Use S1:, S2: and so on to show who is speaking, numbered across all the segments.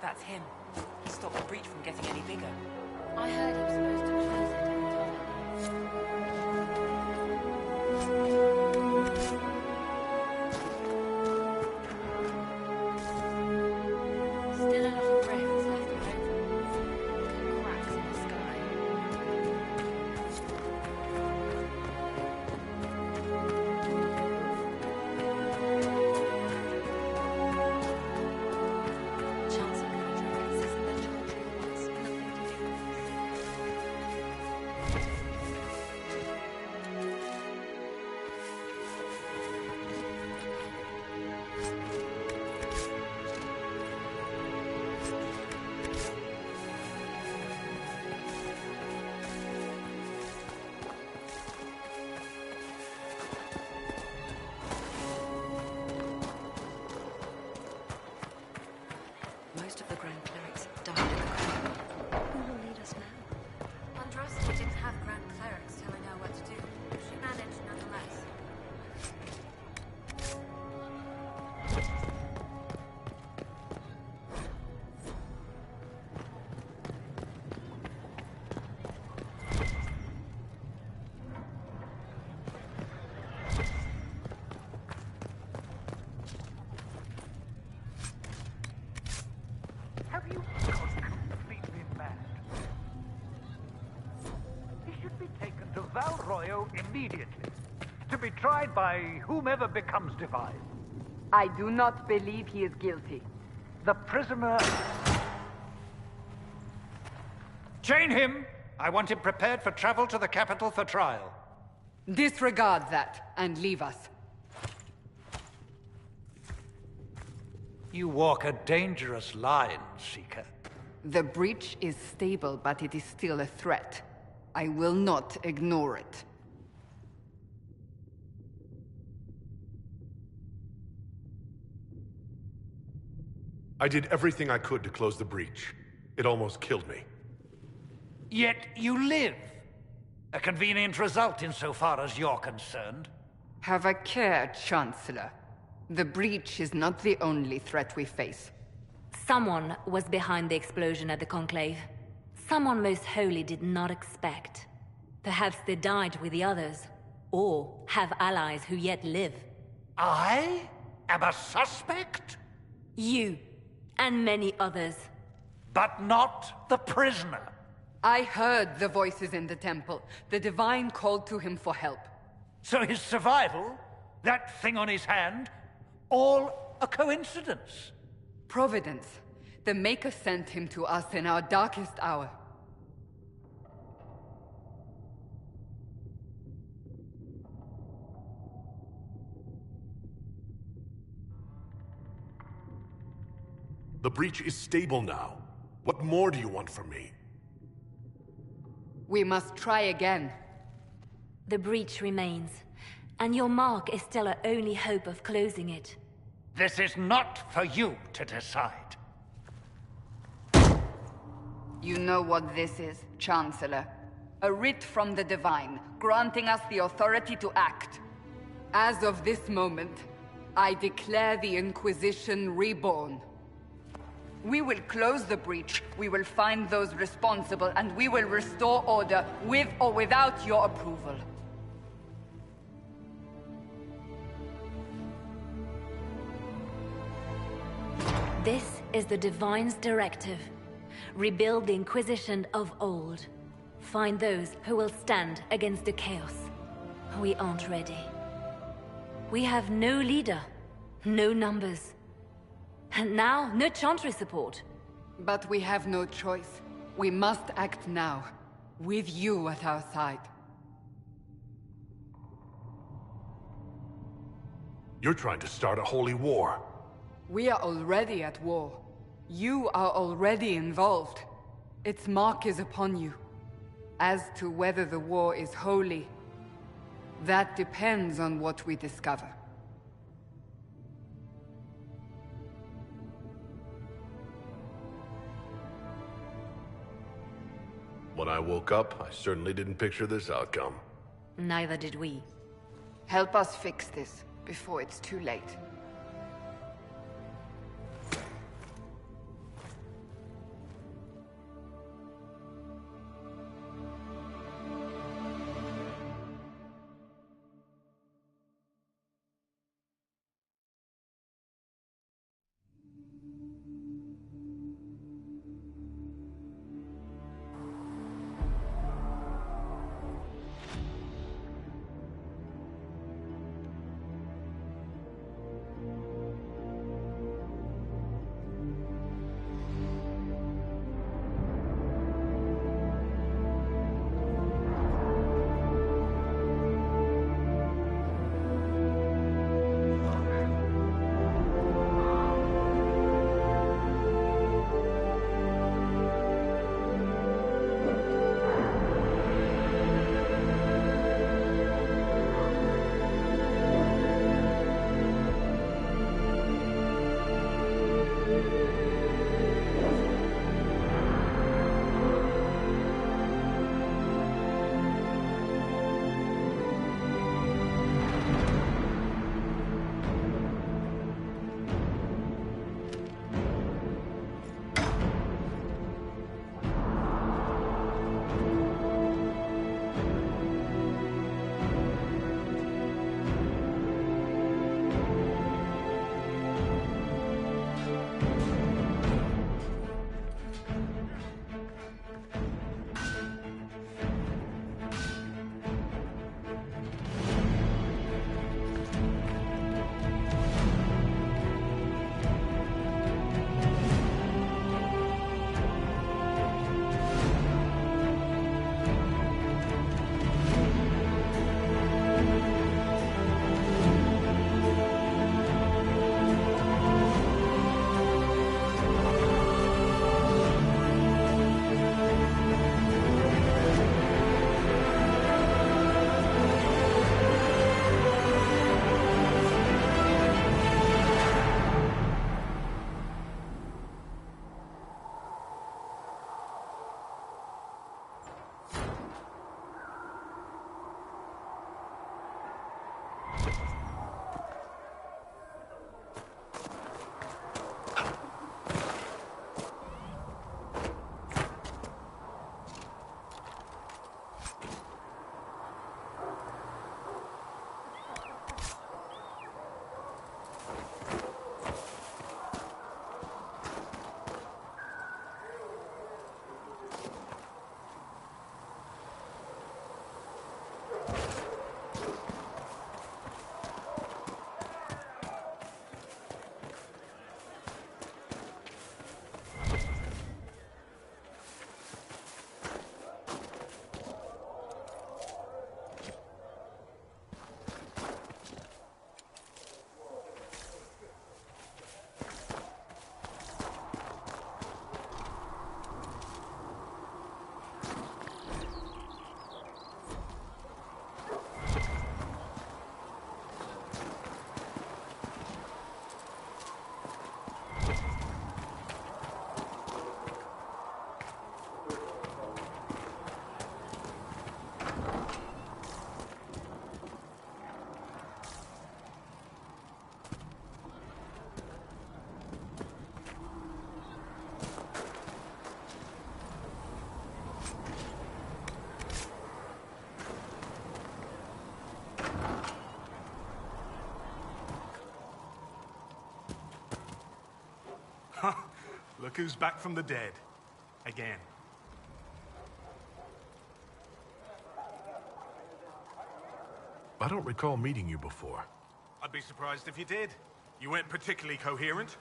S1: That's him. He stopped the breach from getting any bigger.
S2: I heard he was supposed to close it entirely. Still a lot of rifts left open. Little cracks in the sky.
S3: Most of the Grand Clerics died in the crowd. Who will lead us now?
S2: Andraste didn't have Grand Clerics telling her what to do. She managed nonetheless.
S4: Have you gone completely mad? He should be taken to Val Royo immediately, to be tried by whomever becomes divine.
S5: I do not believe he is guilty.
S4: The prisoner... Chain him! I want him prepared for travel to the capital for trial.
S5: Disregard that and leave us.
S4: You walk a dangerous line, Seeker.
S5: The breach is stable, but it is still a threat. I will not ignore it.
S6: I did everything I could to close the breach. It almost killed me.
S4: Yet you live. A convenient result insofar as you're concerned.
S5: Have a care, Chancellor. The breach is not the only threat we face.
S2: Someone was behind the explosion at the Conclave. Someone most holy did not expect. Perhaps they died with the others, or have allies who yet live.
S4: I am a suspect?
S2: You, and many others.
S4: But not the prisoner.
S5: I heard the voices in the temple. The Divine called to him for help.
S4: So his survival, that thing on his hand, all a coincidence?
S5: Providence. The Maker sent him to us in our darkest hour.
S6: The breach is stable now. What more do you want from me?
S5: We must try again.
S2: The breach remains, and your mark is still our only hope of closing it.
S4: This is not for you to decide.
S5: You know what this is, Chancellor. A writ from the Divine, granting us the authority to act. As of this moment, I declare the Inquisition reborn. We will close the breach, we will find those responsible, and we will restore order, with or without your approval.
S2: This is the Divine's directive. Rebuild the Inquisition of old. Find those who will stand against the chaos. We aren't ready. We have no leader, no numbers. And now, no Chantry support.
S5: But we have no choice. We must act now, with you at our side.
S6: You're trying to start a holy war.
S5: We are already at war. You are already involved. Its mark is upon you. As to whether the war is holy, that depends on what we discover.
S6: When I woke up, I certainly didn't picture this outcome.
S2: Neither did we.
S5: Help us fix this, before it's too late.
S7: Look who's back from the dead. Again.
S6: I don't recall meeting you before.
S7: I'd be surprised if you did. You weren't particularly coherent.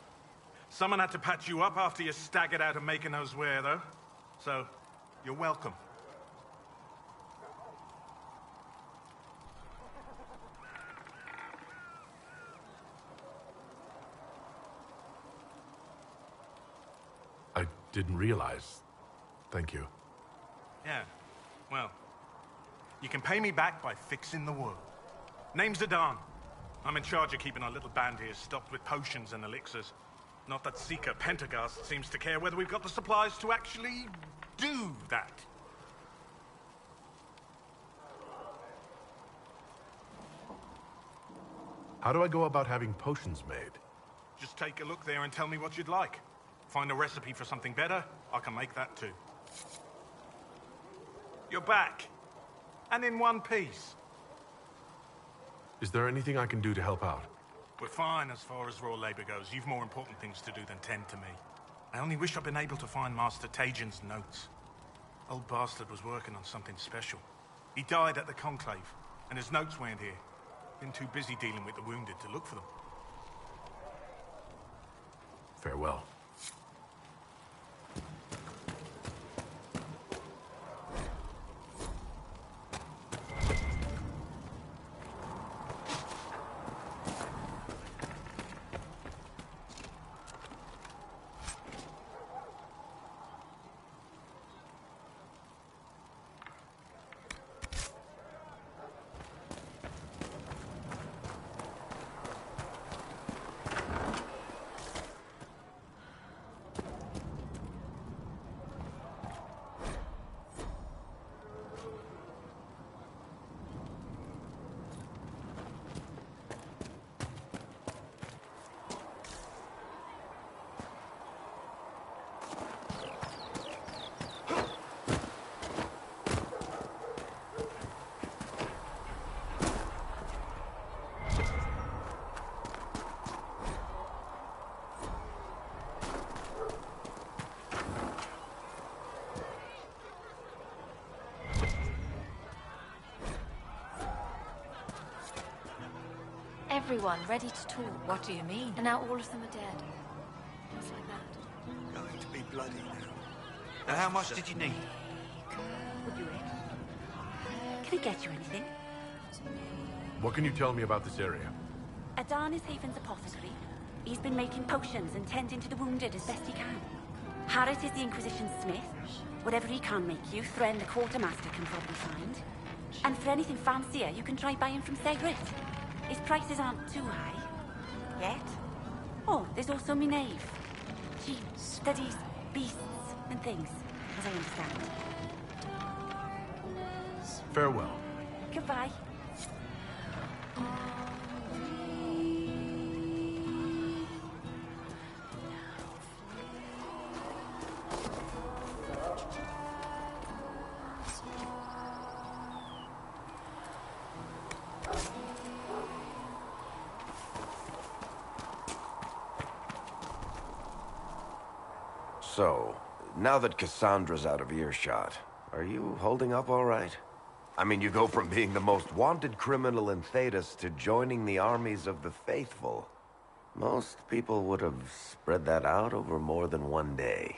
S7: Someone had to patch you up after you staggered out of making knows where, though. So, you're welcome.
S6: I didn't realize. Thank you.
S7: Yeah, well, you can pay me back by fixing the world. Name's Adan. I'm in charge of keeping our little band here stocked with potions and elixirs. Not that Seeker Pentagast seems to care whether we've got the supplies to actually do that.
S6: How do I go about having potions made?
S7: Just take a look there and tell me what you'd like. Find a recipe for something better, I can make that too. You're back. And in one piece.
S6: Is there anything I can do to help out?
S7: We're fine as far as raw labor goes. You've more important things to do than tend to me. I only wish I'd been able to find Master Tajin's notes. Old bastard was working on something special. He died at the Conclave, and his notes weren't here. Been too busy dealing with the wounded to look for them.
S6: Farewell.
S2: Everyone ready to talk.
S1: What do you mean?
S2: And now all of them are dead. Just like that.
S8: Going to be bloody now.
S9: Now, how much did you need?
S2: Would you rate?
S10: Can I get you anything?
S6: What can you tell me about this area?
S10: Adan is Haven's apothecary. He's been making potions and tending to the wounded as best he can. Harris is the Inquisition smith. Whatever he can't make you, Thren the quartermaster can probably find. And for anything fancier, you can try buying from Segret. His prices aren't too high. Yet. Oh, there's also Minave. She studies beasts and things, as I understand.
S6: Farewell.
S10: Goodbye.
S11: So, now that Cassandra's out of earshot, are you holding up all right? I mean, you go from being the most wanted criminal in Thedas to joining the armies of the faithful. Most people would have spread that out over more than one day.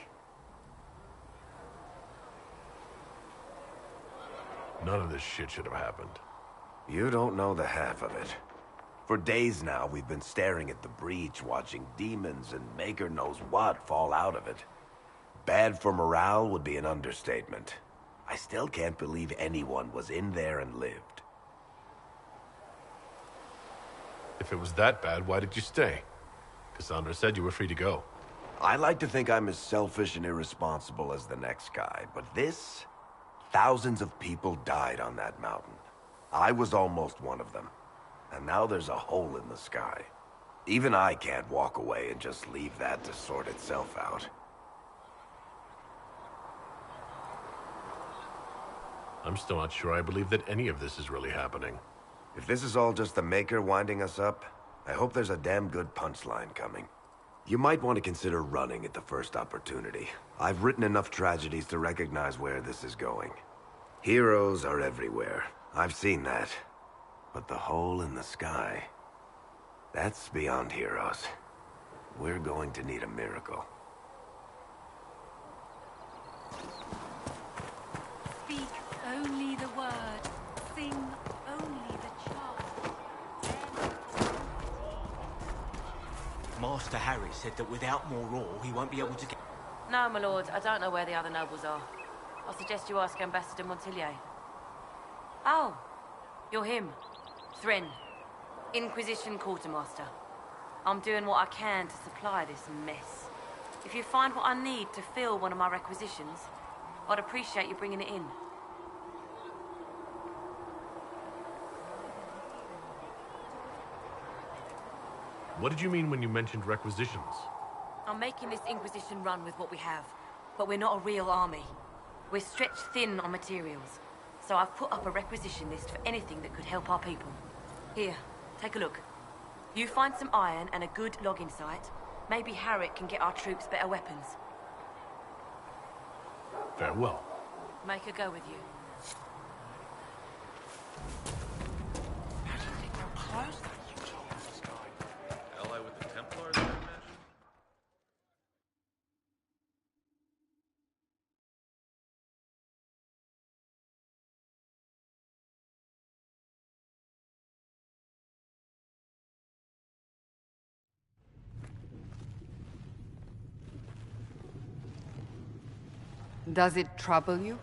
S6: None of this shit should have happened.
S11: You don't know the half of it. For days now, we've been staring at the breach, watching demons and maker knows what fall out of it. Bad for morale would be an understatement. I still can't believe anyone was in there and lived.
S6: If it was that bad, why did you stay? Cassandra said you were free to go.
S11: I like to think I'm as selfish and irresponsible as the next guy, but this... Thousands of people died on that mountain. I was almost one of them. And now there's a hole in the sky. Even I can't walk away and just leave that to sort itself out.
S6: I'm still not sure I believe that any of this is really happening.
S11: If this is all just the Maker winding us up, I hope there's a damn good punchline coming. You might want to consider running at the first opportunity. I've written enough tragedies to recognize where this is going. Heroes are everywhere. I've seen that. But the hole in the sky... that's beyond heroes. We're going to need a miracle.
S2: Speak only the word. Sing only the charm.
S8: Master Harry said that without more ore, he won't be able to get...
S1: No, my lord, I don't know where the other nobles are. I suggest you ask Ambassador Montillier. Oh, you're him. Thrin, Inquisition Quartermaster. I'm doing what I can to supply this mess. If you find what I need to fill one of my requisitions, I'd appreciate you bringing it in.
S6: What did you mean when you mentioned requisitions?
S1: I'm making this Inquisition run with what we have, but we're not a real army. We're stretched thin on materials, so I've put up a requisition list for anything that could help our people. Here, take a look. You find some iron and a good logging site, maybe Harriet can get our troops better weapons.
S6: Farewell.
S1: Make a go with you.
S8: How do you think they'll close that U-turn in the sky?
S12: Ally with the Templars, I imagine?
S5: Does it trouble you?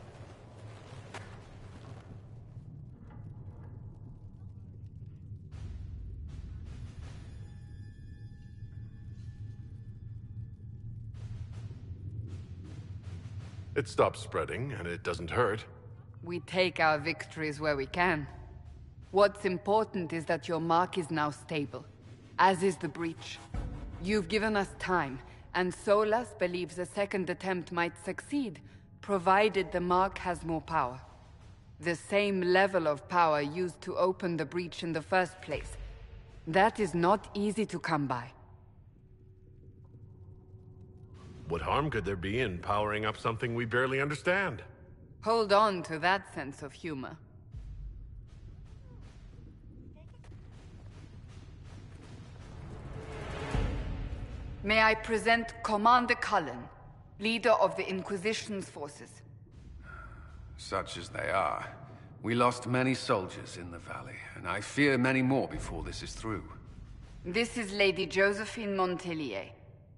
S6: It stops spreading, and it doesn't hurt.
S5: We take our victories where we can. What's important is that your mark is now stable, as is the breach. You've given us time, and Solas believes a second attempt might succeed, provided the mark has more power. The same level of power used to open the breach in the first place. That is not easy to come by.
S6: What harm could there be in powering up something we barely understand?
S5: Hold on to that sense of humor. May I present Commander Cullen, leader of the Inquisition's forces.
S13: Such as they are. We lost many soldiers in the valley, and I fear many more before this is through.
S5: This is Lady Josephine Montillier,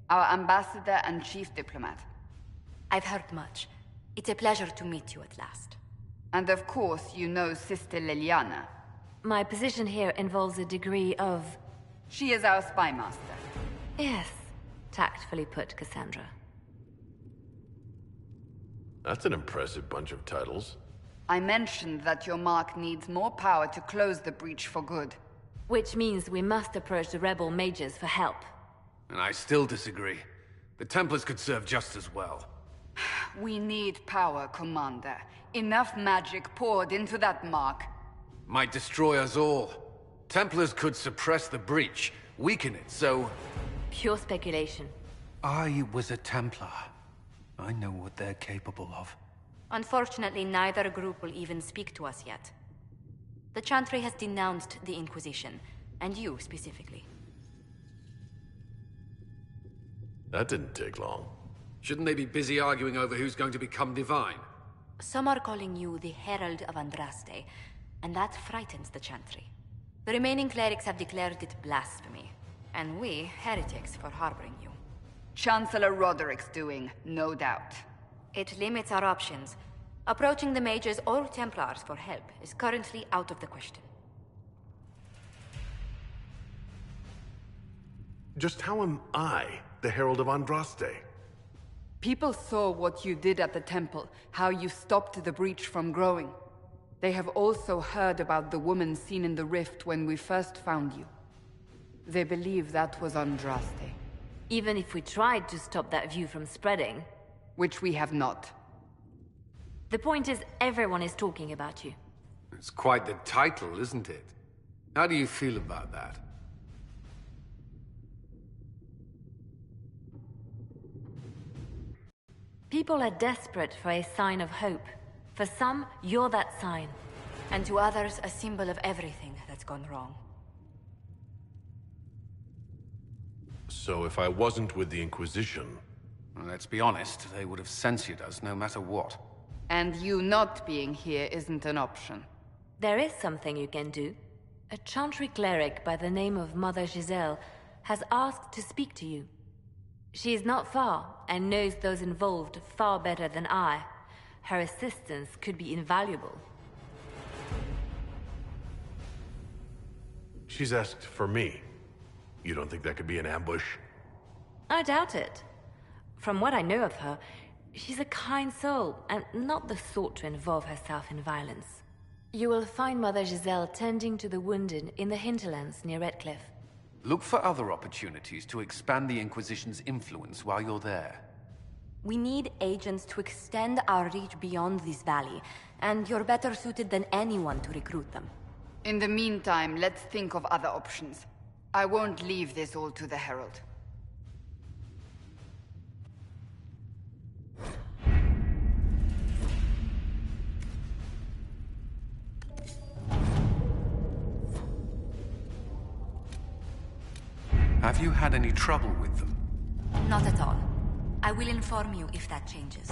S5: our ambassador and chief diplomat.
S3: I've heard much. It's a pleasure to meet you at last.
S5: And of course, you know Sister Liliana.
S2: My position here involves a degree of...
S5: She is our spy master.
S2: Yes, tactfully put, Cassandra.
S6: That's an impressive bunch of titles.
S5: I mentioned that your mark needs more power to close the breach for good.
S2: Which means we must approach the rebel mages for help.
S13: And I still disagree. The Templars could serve just as well.
S5: We need power, Commander. Enough magic poured into that mark.
S13: Might destroy us all. Templars could suppress the breach, weaken it, so...
S2: Pure speculation.
S13: I was a Templar. I know what they're capable of.
S3: Unfortunately, neither group will even speak to us yet. The Chantry has denounced the Inquisition, and you specifically.
S6: That didn't take long.
S13: Shouldn't they be busy arguing over who's going to become divine?
S3: Some are calling you the Herald of Andraste, and that frightens the Chantry. The remaining clerics have declared it blasphemy, and we, heretics, for harboring you.
S5: Chancellor Roderick's doing, no doubt.
S3: It limits our options. Approaching the mages or Templars for help is currently out of the question.
S6: Just how am I the Herald of Andraste?
S5: People saw what you did at the temple, how you stopped the breach from growing. They have also heard about the woman seen in the rift when we first found you. They believe that was Andraste.
S2: Even if we tried to stop that view from spreading...
S5: Which we have not.
S2: The point is, everyone is talking about you.
S13: It's quite the title, isn't it? How do you feel about that?
S2: People are desperate for a sign of hope. For some, you're that sign.
S3: And to others, a symbol of everything that's gone wrong.
S6: So if I wasn't with the Inquisition...
S13: Well, let's be honest, they would have censored us no matter what.
S5: And you not being here isn't an option.
S2: There is something you can do. A Chantry cleric by the name of Mother Giselle has asked to speak to you. She is not far, and knows those involved far better than I. Her assistance could be invaluable.
S6: She's asked for me. You don't think that could be an ambush?
S2: I doubt it. From what I know of her, she's a kind soul, and not the sort to involve herself in violence. You will find Mother Giselle tending to the wounded in the hinterlands near Redcliffe.
S13: Look for other opportunities to expand the Inquisition's influence while you're there.
S3: We need agents to extend our reach beyond this valley, and you're better suited than anyone to recruit them.
S5: In the meantime, let's think of other options. I won't leave this all to the Herald.
S13: Have you had any trouble with them?
S3: Not at all. I will inform you if that changes.